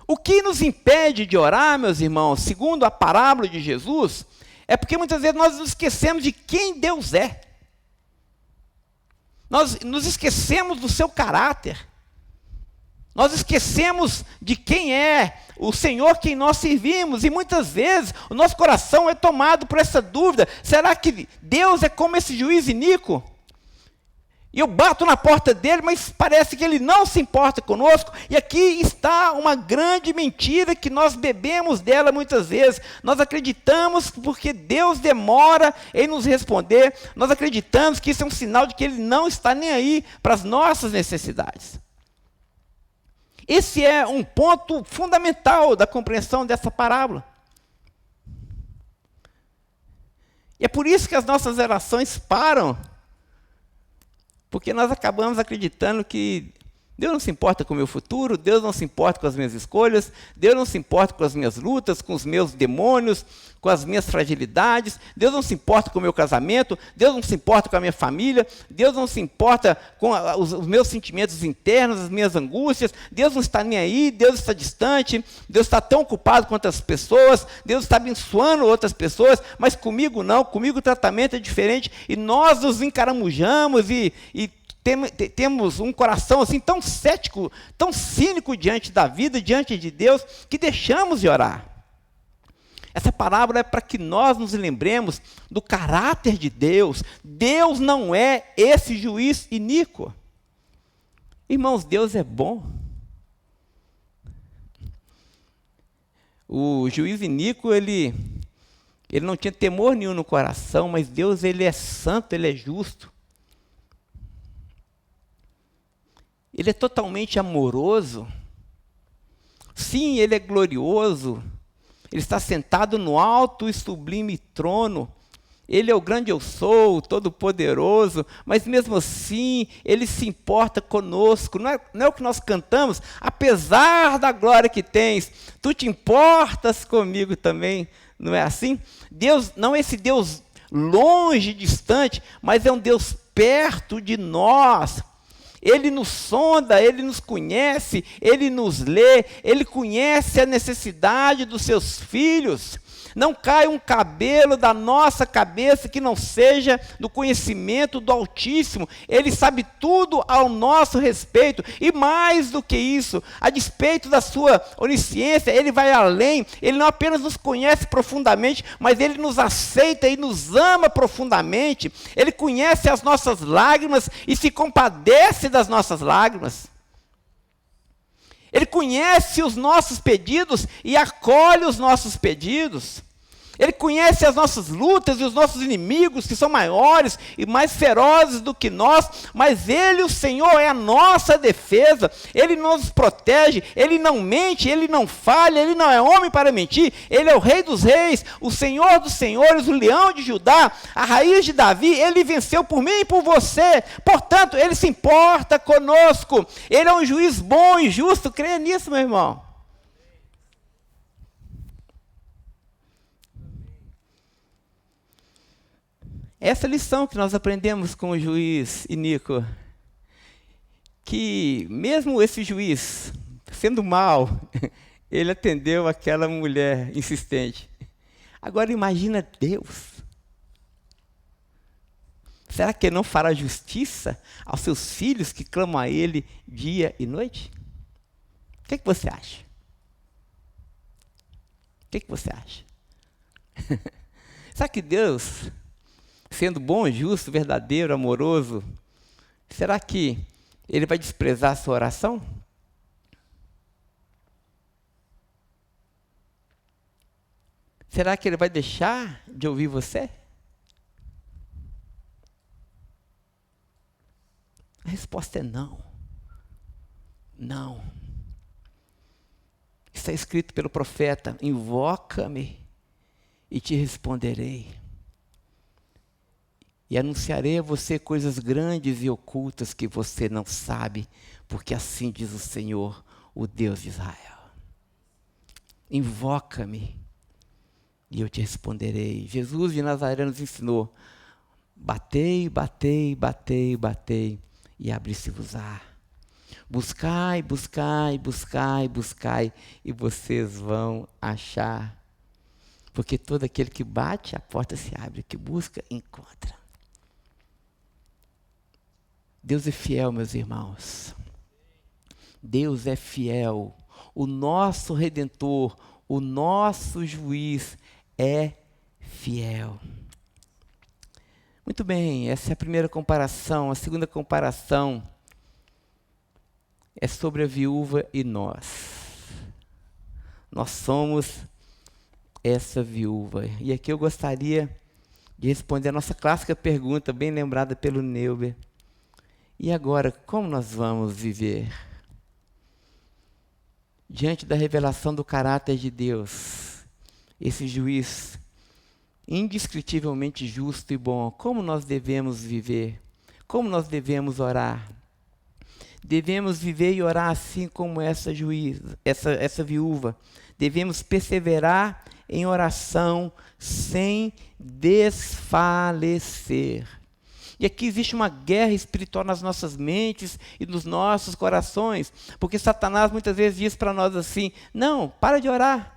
O que nos impede de orar, meus irmãos, segundo a parábola de Jesus, é porque muitas vezes nós nos esquecemos de quem Deus é. Nós nos esquecemos do seu caráter. Nós esquecemos de quem é o Senhor quem nós servimos. E muitas vezes o nosso coração é tomado por essa dúvida. Será que Deus é como esse juiz iníquo? E eu bato na porta dele, mas parece que ele não se importa conosco. E aqui está uma grande mentira que nós bebemos dela muitas vezes. Nós acreditamos que porque Deus demora em nos responder, nós acreditamos que isso é um sinal de que ele não está nem aí para as nossas necessidades. Esse é um ponto fundamental da compreensão dessa parábola. E é por isso que as nossas orações param. Porque nós acabamos acreditando que Deus não se importa com o meu futuro, Deus não se importa com as minhas escolhas, Deus não se importa com as minhas lutas, com os meus demônios, com as minhas fragilidades, Deus não se importa com o meu casamento, Deus não se importa com a minha família, Deus não se importa com os meus sentimentos internos, as minhas angústias, Deus não está nem aí, Deus está distante, Deus está tão ocupado com outras pessoas, Deus está abençoando outras pessoas, mas comigo não, comigo o tratamento é diferente, e nós nos encaramujamos e temos um coração assim tão cético, tão cínico diante da vida, diante de Deus, que deixamos de orar. Essa parábola é para que nós nos lembremos do caráter de Deus. Deus não é esse juiz iníquo. Irmãos, Deus é bom. O juiz iníquo, ele não tinha temor nenhum no coração, mas Deus, ele é santo, ele é justo. Ele é totalmente amoroso. Sim, ele é glorioso. Ele está sentado no alto e sublime trono. Ele é o grande eu sou, o todo-poderoso, mas mesmo assim, ele se importa conosco. Não é o que nós cantamos? Apesar da glória que tens, tu te importas comigo também. Não é assim? Deus não é esse Deus longe, distante, mas é um Deus perto de nós. Ele nos sonda, Ele nos conhece, Ele nos lê, Ele conhece a necessidade dos seus filhos. Não cai um cabelo da nossa cabeça que não seja do conhecimento do Altíssimo. Ele sabe tudo ao nosso respeito. E mais do que isso, a despeito da sua onisciência, Ele vai além. Ele não apenas nos conhece profundamente, mas Ele nos aceita e nos ama profundamente. Ele conhece as nossas lágrimas e se compadece das nossas lágrimas. Ele conhece os nossos pedidos e acolhe os nossos pedidos. Ele conhece as nossas lutas e os nossos inimigos, que são maiores e mais ferozes do que nós, mas Ele, o Senhor, é a nossa defesa. Ele nos protege, Ele não mente, Ele não falha, Ele não é homem para mentir. Ele é o Rei dos reis, o Senhor dos senhores, o Leão de Judá, a raiz de Davi. Ele venceu por mim e por você. Portanto, Ele se importa conosco. Ele é um juiz bom e justo. Creia nisso, meu irmão. Essa lição que nós aprendemos com o juiz iníquo, que mesmo esse juiz, sendo mau, ele atendeu aquela mulher insistente. Agora imagina Deus. Será que Ele não fará justiça aos seus filhos que clamam a Ele dia e noite? O que você acha? O que você acha? Será que Deus, sendo bom, justo, verdadeiro, amoroso, será que Ele vai desprezar a sua oração? Será que Ele vai deixar de ouvir você? A resposta é não. Não. Está escrito pelo profeta: invoca-me e te responderei. E anunciarei a você coisas grandes e ocultas que você não sabe, porque assim diz o Senhor, o Deus de Israel. Invoca-me e eu te responderei. Jesus de Nazaré nos ensinou: batei, batei, batei, batei, e abri-se-vos-á. Buscai, buscai, buscai, buscai, e vocês vão achar. Porque todo aquele que bate, a porta se abre, que busca, encontra. Deus é fiel, meus irmãos. Deus é fiel. O nosso Redentor, o nosso Juiz é fiel. Muito bem, essa é a primeira comparação. A segunda comparação é sobre a viúva e nós. Nós somos essa viúva. E aqui eu gostaria de responder a nossa clássica pergunta, bem lembrada pelo Neuber. E agora, como nós vamos viver? Diante da revelação do caráter de Deus, esse juiz indescritivelmente justo e bom, como nós devemos viver? Como nós devemos orar? Devemos viver e orar assim como essa viúva. Devemos perseverar em oração sem desfalecer. E aqui existe uma guerra espiritual nas nossas mentes e nos nossos corações, porque Satanás muitas vezes diz para nós assim: não, para de orar.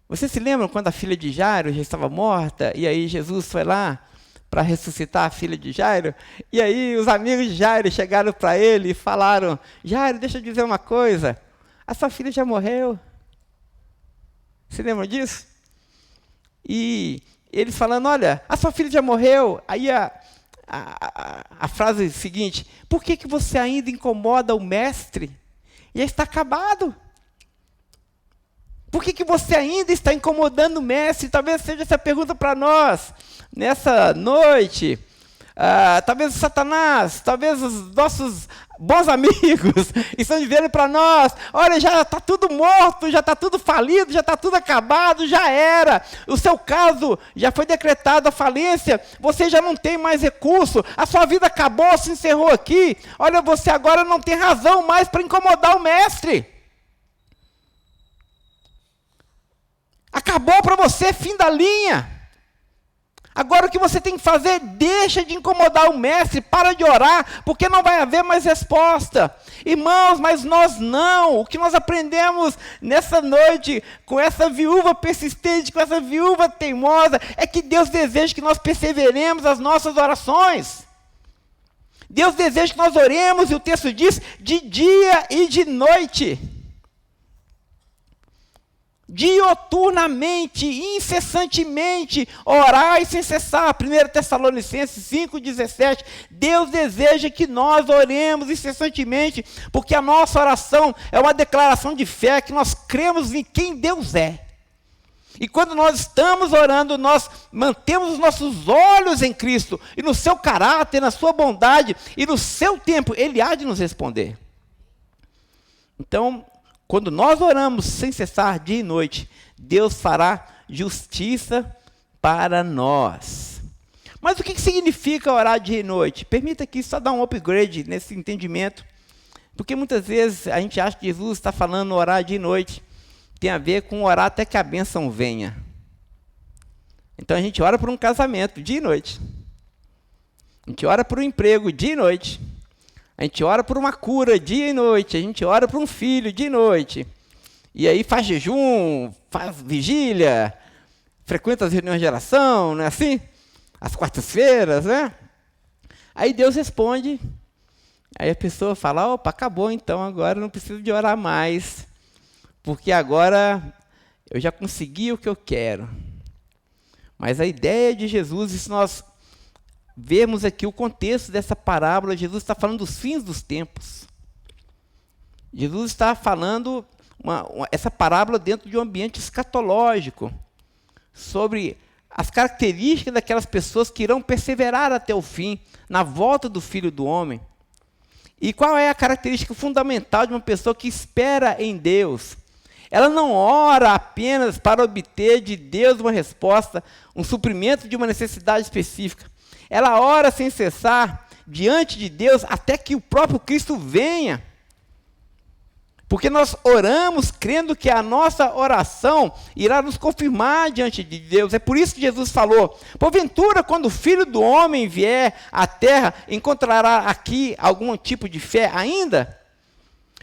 Vocês se lembram quando a filha de Jairo já estava morta, e aí Jesus foi lá para ressuscitar a filha de Jairo? E aí os amigos de Jairo chegaram para ele e falaram: Jairo, deixa eu dizer uma coisa, a sua filha já morreu. Se lembram disso? E eles falando: olha, a sua filha já morreu. Aí a frase seguinte: por que você ainda incomoda o mestre? Já está acabado. Por que você ainda está incomodando o mestre? Talvez seja essa pergunta para nós, nessa noite. Talvez o Satanás, talvez os nossos bons amigos estão dizendo para nós: olha, já está tudo morto, já está tudo falido, já está tudo acabado, já era. O seu caso já foi decretado a falência, você já não tem mais recurso, a sua vida acabou, se encerrou aqui. Olha, você agora não tem razão mais para incomodar o mestre. Acabou para você, fim da linha. Agora o que você tem que fazer? Deixa de incomodar o mestre, para de orar, porque não vai haver mais resposta. Irmãos, mas nós não. O que nós aprendemos nessa noite, com essa viúva persistente, com essa viúva teimosa, é que Deus deseja que nós perseveremos as nossas orações. Deus deseja que nós oremos, e o texto diz, de dia e de noite. Dioturnamente, incessantemente, orai sem cessar. 1 Tessalonicenses 5,17. Deus deseja que nós oremos incessantemente, porque a nossa oração é uma declaração de fé, que nós cremos em quem Deus é. E quando nós estamos orando, nós mantemos os nossos olhos em Cristo, e no seu caráter, na sua bondade, e no seu tempo, Ele há de nos responder. Então, quando nós oramos sem cessar dia e noite, Deus fará justiça para nós. Mas o que significa orar dia e noite? Permita aqui só dar um upgrade nesse entendimento, porque muitas vezes a gente acha que Jesus está falando orar dia e noite, tem a ver com orar até que a bênção venha. Então a gente ora por um casamento dia e noite, a gente ora por um emprego dia e noite, a gente ora por uma cura dia e noite, a gente ora por um filho dia e noite. E aí faz jejum, faz vigília, frequenta as reuniões de oração, não é assim? As quartas-feiras, né? Aí Deus responde, aí a pessoa fala: opa, acabou então, agora eu não preciso de orar mais, porque agora eu já consegui o que eu quero. Mas a ideia de Jesus, se nós vemos aqui o contexto dessa parábola, Jesus está falando dos fins dos tempos. Jesus está falando essa parábola dentro de um ambiente escatológico, sobre as características daquelas pessoas que irão perseverar até o fim, na volta do Filho do Homem. E qual é a característica fundamental de uma pessoa que espera em Deus? Ela não ora apenas para obter de Deus uma resposta, um suprimento de uma necessidade específica. Ela ora sem cessar diante de Deus até que o próprio Cristo venha. Porque nós oramos crendo que a nossa oração irá nos confirmar diante de Deus. É por isso que Jesus falou: porventura, quando o Filho do Homem vier à terra, encontrará aqui algum tipo de fé ainda?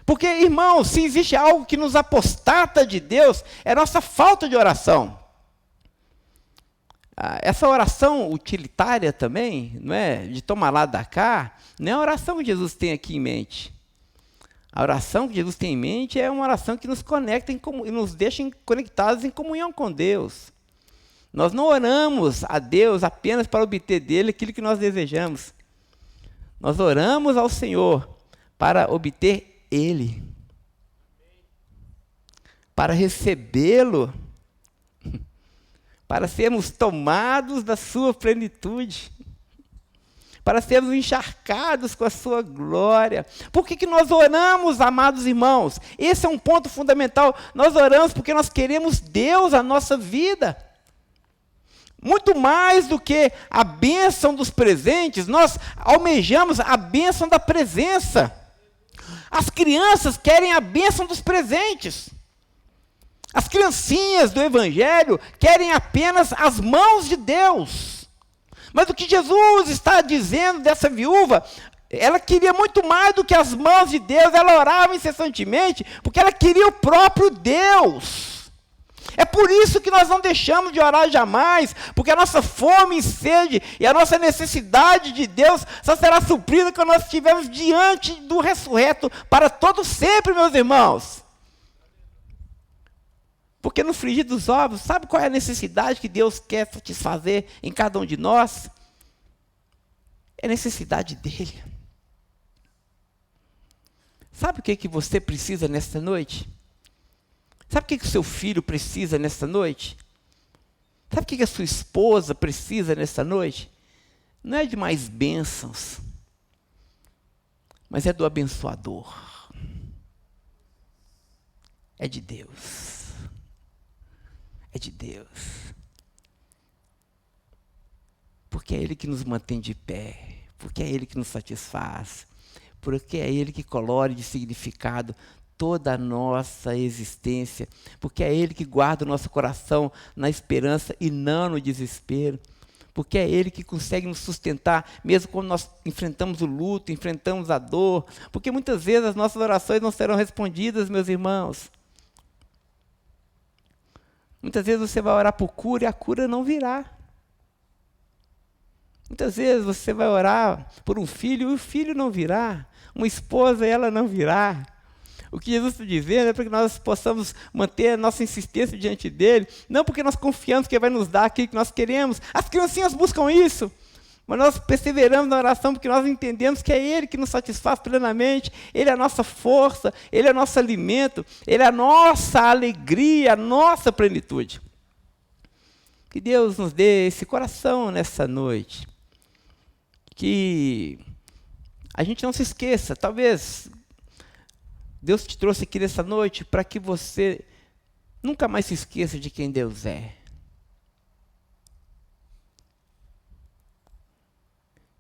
Porque, irmãos, se existe algo que nos apostata de Deus, é a nossa falta de oração. Essa oração utilitária também, não é? De tomar lá da cá, não é a oração que Jesus tem aqui em mente. A oração que Jesus tem em mente é uma oração que nos conecta e nos deixa conectados em comunhão com Deus. Nós não oramos a Deus apenas para obter dele aquilo que nós desejamos. Nós oramos ao Senhor para obter Ele, para recebê-lo, para sermos tomados da sua plenitude, para sermos encharcados com a sua glória. Por que nós oramos, amados irmãos? Esse é um ponto fundamental. Nós oramos porque nós queremos Deus na nossa vida. Muito mais do que a bênção dos presentes, nós almejamos a bênção da presença. As crianças querem a bênção dos presentes. As criancinhas do Evangelho querem apenas as mãos de Deus. Mas o que Jesus está dizendo dessa viúva, ela queria muito mais do que as mãos de Deus, ela orava incessantemente, porque ela queria o próprio Deus. É por isso que nós não deixamos de orar jamais, porque a nossa fome e sede e a nossa necessidade de Deus só será suprida quando nós estivermos diante do ressurreto para todo sempre, meus irmãos. Porque no frigir dos ovos, sabe qual é a necessidade que Deus quer satisfazer em cada um de nós? É a necessidade dele. Sabe o que você precisa nesta noite? Sabe o que o seu filho precisa nesta noite? Sabe o que a sua esposa precisa nesta noite? Não é de mais bênçãos, mas é do abençoador. É de Deus. É de Deus. Porque é Ele que nos mantém de pé, porque é Ele que nos satisfaz, porque é Ele que colore de significado toda a nossa existência, porque é Ele que guarda o nosso coração na esperança e não no desespero, porque é Ele que consegue nos sustentar, mesmo quando nós enfrentamos o luto, enfrentamos a dor, porque muitas vezes as nossas orações não serão respondidas, meus irmãos. Muitas vezes você vai orar por cura e a cura não virá. Muitas vezes você vai orar por um filho e o filho não virá, uma esposa e ela não virá. O que Jesus está dizendo é para que nós possamos manter a nossa insistência diante dele, não porque nós confiamos que ele vai nos dar aquilo que nós queremos. As criancinhas buscam isso, mas nós perseveramos na oração porque nós entendemos que é Ele que nos satisfaz plenamente, Ele é a nossa força, Ele é o nosso alimento, Ele é a nossa alegria, a nossa plenitude. Que Deus nos dê esse coração nessa noite, que a gente não se esqueça, talvez Deus te trouxe aqui nessa noite para que você nunca mais se esqueça de quem Deus é.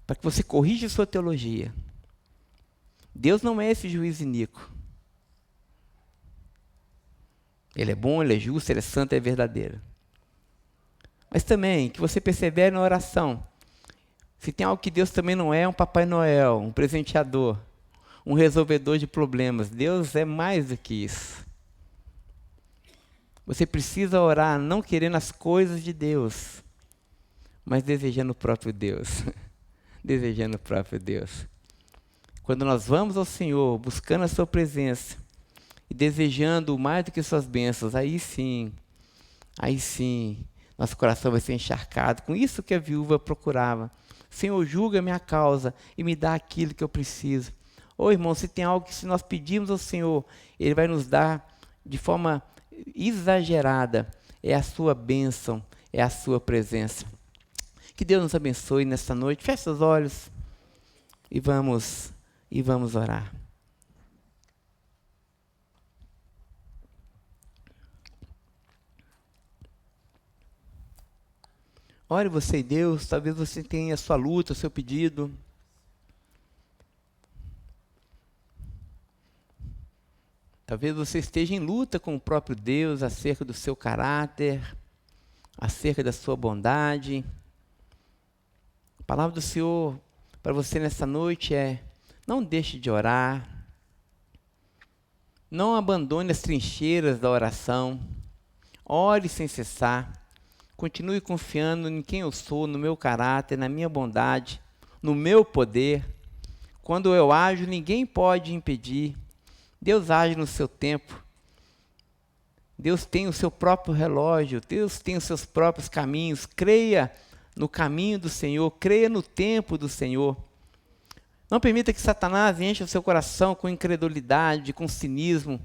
Para que você corrija sua teologia. Deus não é esse juiz iníquo. Ele é bom, Ele é justo, Ele é santo, Ele é verdadeiro. Mas também que você persevere na oração. Se tem algo que Deus também não é, um Papai Noel, um presenteador, um resolvedor de problemas. Deus é mais do que isso. Você precisa orar não querendo as coisas de Deus, mas desejando o próprio Deus. Desejando o próprio Deus. Quando nós vamos ao Senhor, buscando a sua presença e desejando mais do que suas bênçãos, aí sim, nosso coração vai ser encharcado com isso que a viúva procurava. Senhor, julga a minha causa e me dá aquilo que eu preciso. Ô irmão, se tem algo que se nós pedirmos ao Senhor, Ele vai nos dar de forma exagerada, é a sua bênção, é a sua presença. Que Deus nos abençoe nesta noite. Feche os olhos e vamos orar. Ore você e Deus, talvez você tenha a sua luta, o seu pedido. Talvez você esteja em luta com o próprio Deus acerca do seu caráter, acerca da sua bondade. A palavra do Senhor para você nessa noite é: não deixe de orar, não abandone as trincheiras da oração, ore sem cessar, continue confiando em quem eu sou, no meu caráter, na minha bondade, no meu poder. Quando eu ajo, ninguém pode impedir. Deus age no seu tempo. Deus tem o seu próprio relógio. Deus tem os seus próprios caminhos. Creia no caminho do Senhor. Creia no tempo do Senhor. Não permita que Satanás encha o seu coração com incredulidade, com cinismo.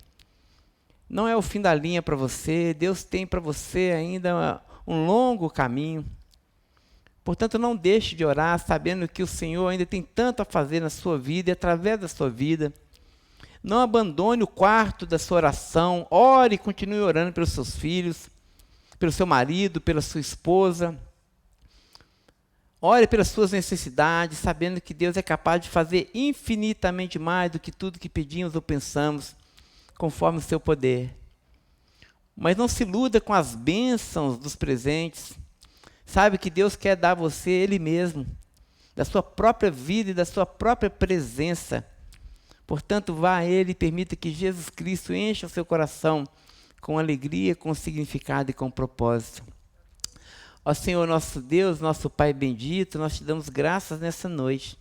Não é o fim da linha para você. Deus tem para você ainda um longo caminho. Portanto, não deixe de orar, sabendo que o Senhor ainda tem tanto a fazer na sua vida e através da sua vida. Não abandone o quarto da sua oração. Ore e continue orando pelos seus filhos, pelo seu marido, pela sua esposa. Ore pelas suas necessidades, sabendo que Deus é capaz de fazer infinitamente mais do que tudo que pedimos ou pensamos, conforme o seu poder. Mas não se iluda com as bênçãos dos presentes. Sabe que Deus quer dar a você Ele mesmo, da sua própria vida e da sua própria presença. Portanto, vá a Ele e permita que Jesus Cristo encha o seu coração com alegria, com significado e com propósito. Ó Senhor, nosso Deus, nosso Pai bendito, nós te damos graças nessa noite.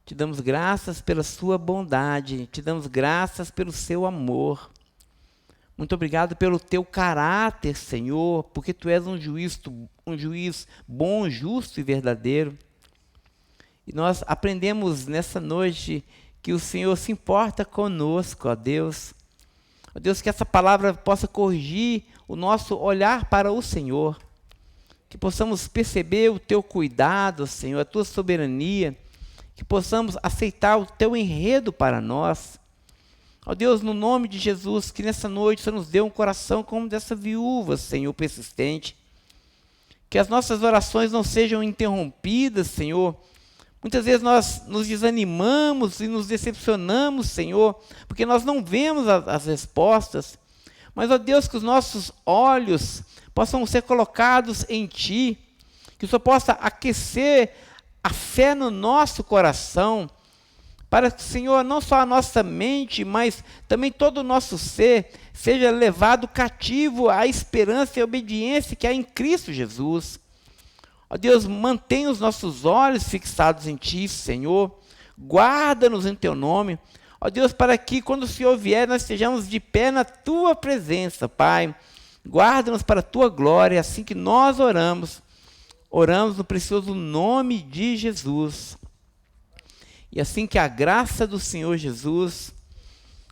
Te damos graças pela sua bondade, te damos graças pelo seu amor. Muito obrigado pelo teu caráter, Senhor, porque tu és um juiz bom, justo e verdadeiro. E nós aprendemos nessa noite que o Senhor se importa conosco, ó Deus. Ó Deus, que essa palavra possa corrigir o nosso olhar para o Senhor. Que possamos perceber o teu cuidado, Senhor, a tua soberania. Que possamos aceitar o teu enredo para nós. Ó Deus, no nome de Jesus, que nessa noite o Senhor nos dê um coração como dessa viúva, Senhor, persistente. Que as nossas orações não sejam interrompidas, Senhor. Muitas vezes nós nos desanimamos e nos decepcionamos, Senhor, porque nós não vemos as respostas. Mas, ó Deus, que os nossos olhos possam ser colocados em Ti, que o Senhor possa aquecer a fé no nosso coração, para que, Senhor, não só a nossa mente, mas também todo o nosso ser seja levado cativo à esperança e à obediência que há em Cristo Jesus. Ó Deus, mantenha os nossos olhos fixados em Ti, Senhor, guarda-nos em Teu nome. Ó Deus, para que quando o Senhor vier, nós estejamos de pé na Tua presença, Pai. Guarda-nos para a Tua glória, assim que nós oramos no precioso nome de Jesus. E assim que a graça do Senhor Jesus,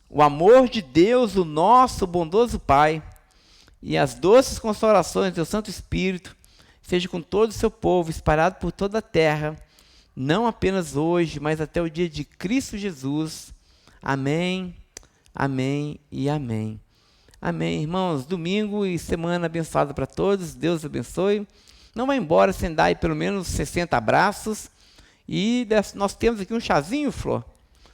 o amor de Deus, o nosso bondoso Pai, e as doces consolações do Santo Espírito, seja com todo o seu povo, espalhado por toda a terra, não apenas hoje, mas até o dia de Cristo Jesus. Amém, amém e amém. Amém, irmãos. Domingo e semana abençoada para todos. Deus abençoe. Não vá embora sem dar aí pelo menos 60 abraços. E nós temos aqui um chazinho, Flor.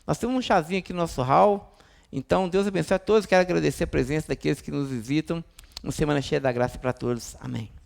Nós temos um chazinho aqui no nosso hall. Então, Deus abençoe a todos. Quero agradecer a presença daqueles que nos visitam. Uma semana cheia da graça para todos. Amém.